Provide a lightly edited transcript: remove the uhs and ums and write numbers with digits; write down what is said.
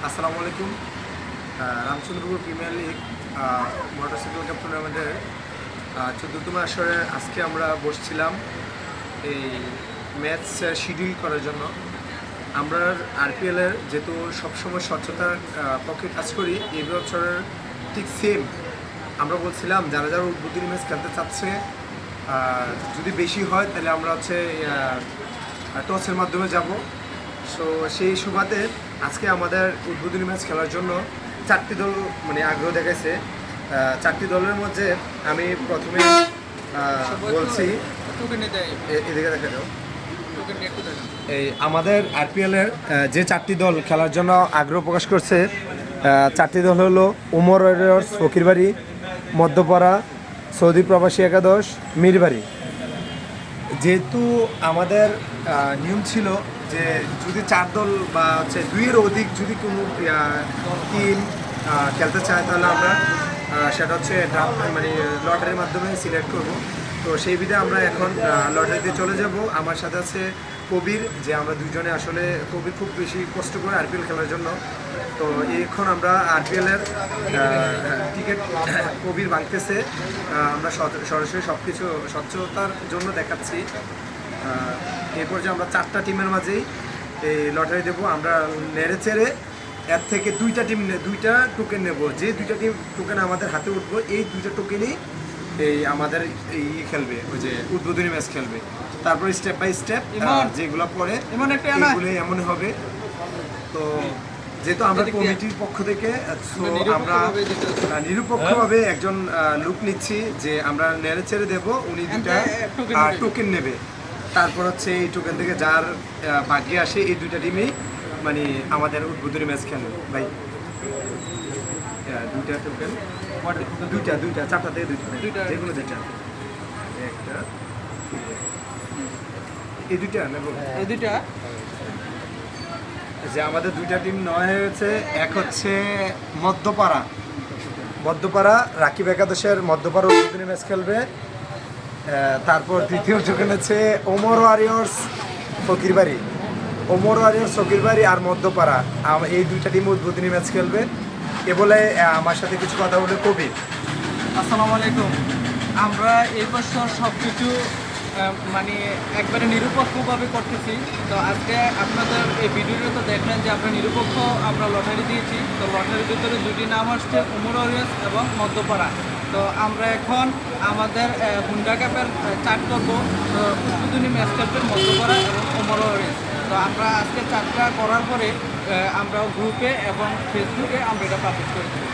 আসসালামু আলাইকুম। Ramchandrapur premier league motorcycle cup টুর্নামেন্টের 14তম আসরে আজকে আমরা বসছিলাম এই ম্যাচ শিডিউল করার জন্য। আমরা আরপিএলের যেহেতু সবসময় স্বচ্ছতার পক্ষে কাজ করি, এই বছরের ঠিক সেম আমরা বলছিলাম যারা যারা উদ্বোধনী ম্যাচ খেলতে চাচ্ছে যদি বেশি হয় তাহলে আমরা টসের মাধ্যমে যাব। সো সেই সুবাদে আজকে আমাদের উদ্বোধনী ম্যাচ খেলার জন্য 4টি দল আগ্রহ দেখাইছে। 4টি দলের মধ্যে আমি প্রথমে বলছি, এদিকে দেখা যাও, এই আমাদের আরপিএলের যে 4টি দল খেলার জন্য আগ্রহ প্রকাশ করছে, 4টি দল হলো উমর ওয়ারিয়র্স ফকিরবাড়ি, মধ্যপাড়া, সৌদি প্রবাসী একাদশ, মিরবাড়ি। যেহেতু আমাদের নিয়ম ছিল যে যদি 4 দল বা 2-এর অধিক যদি কোনো টিম খেলতে চায় তাহলে আমরা সেটা ড্রাফট লটারির মাধ্যমে সিলেক্ট করব। তো সেই বিধে আমরা এখন লটারিতে চলে যাব। আমার সাথে আছে কবির, যে আমরা দুজনে আসলে কবির খুব বেশি কষ্ট করে আরপিএল খেলার জন্য। তো এখন আমরা আরপিএলের টিকিট কবির ভাঙতেছে, আমরা সরাসরি সব কিছু স্বচ্ছতার জন্য দেখাচ্ছি। এরপর যে আমরা 4টা টিমের মাঝেই এই লটারি দেবো। আমরা নেড়ে চেড়ে এর থেকে 2টা টোকেন নেব। যে 2টা টিম টোকেন আমাদের হাতে উঠবো, এই 2টা টোকেনই এই আমাদের এই খেলবে, ওই যে উদ্বোধনী ম্যাচ খেলবে। তারপর স্টেপ বাই স্টেপ যেগুলো পরে এগুলোই এমন হবে। তো যেহেতু আমরা কমিটির পক্ষ থেকে আমরা নিরপেক্ষভাবে একজন লুক নিচ্ছি যে আমরা নেড়ে ছেড়ে দেবো, উনি 2টা টোকেন নেবে। তারপর এই টোকেন থেকে যার ভাগ্যে আসে এই 2টা টিমেই আমাদের উদ্বোধনী ম্যাচ খেলবে। ভাই 2টা টোকেন, 4টা থেকে 2টা, যেগুলো 2টা, একটা এই 2টা নেব। এই 2টা যে আমাদের 2টা টিম নেওয়া হয়েছে। এক হচ্ছে মধ্যপাড়া রাকিব একাদশের মধ্যপাড়া উদ্বোধনী ম্যাচ খেলবে। তারপর দ্বিতীয় টোকেন হচ্ছে ওমর ওয়ারিয়র্স ফকিরবাড়ি আর মধ্যপাড়া, এই 2টা টিম উদ্বোধনী ম্যাচ খেলবে। এ বলে আমার সাথে কিছু কথা বলে কবির। আসসালামু আলাইকুম। আমরা এই বছর সব কিছু একবারে নিরপেক্ষভাবে করতেছি। তো আজকে আপনাদের এই ভিডিওটা তো দেখলেন যে আমরা নিরপেক্ষ আমরা লটারি দিয়েছি। তো লটারির ভিতরে 2টি নাম আসছে, উমর ওয়ারিয়র্স এবং মধ্যপাড়া। তো আমরা এখন আমাদের হুন্ডা কাপের চার্ট করবো। উদ্বোধনী ম্যাচ খেলবে মধ্যপাড়া এবং উমর ওয়ারিয়র্স। তো আমরা আজকে চার্টটা করার পরে আমরা গ্রুপে এবং ফেসবুকে আমরা এটা পাবলিশ করে দেবো।